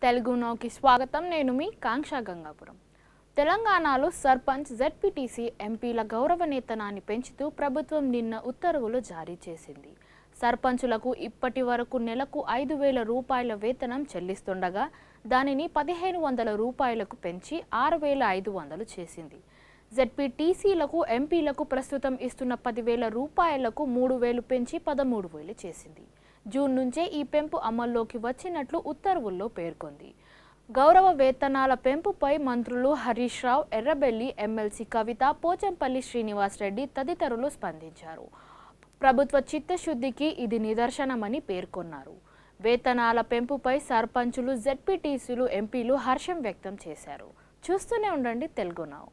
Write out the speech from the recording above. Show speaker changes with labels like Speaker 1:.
Speaker 1: తెలుగు నౌకి స్వాగతం. నేను మీ కాంక్ష గంగాపురం. తెలంగాణలో సర్పంచ్ ZPTC ఎంపీల గౌరవ వేతనాన్ని పెంచుతూ ప్రభుత్వం నిన్న ఉత్తర్వులు జారీ చేసింది. సర్పంచులకు ఇప్పటి వరకు నెలకు 5,000 రూపాయల వేతనం చెల్లిస్తుండగా దానిని 1,500 రూపాయలకు పెంచి 6,500 చేసింది. ZPTCలకు ఎంపీలకు ప్రస్తుతం ఇస్తున్న 10,000 రూపాయలకు 3,000 పెంచి 13,000 చేసింది. జూన్ నుంచే ఈ పెంపు అమల్లోకి వచ్చినట్లు ఉత్తర్వుల్లో పేర్కొంది. గౌరవ వేతనాల పెంపుపై మంత్రులు హరీష్ రావు, ఎర్రబెల్లి, ఎమ్మెల్సీ కవిత, పోచంపల్లి శ్రీనివాస్ రెడ్డి తదితరులు స్పందించారు. ప్రభుత్వ చిత్తశుద్ధికి ఇది నిదర్శనమని పేర్కొన్నారు. వేతనాల పెంపుపై సర్పంచులు, ZPTCలు, ఎంపీలు హర్షం వ్యక్తం చేశారు. చూస్తూనే ఉండండి తెలుగు నౌ.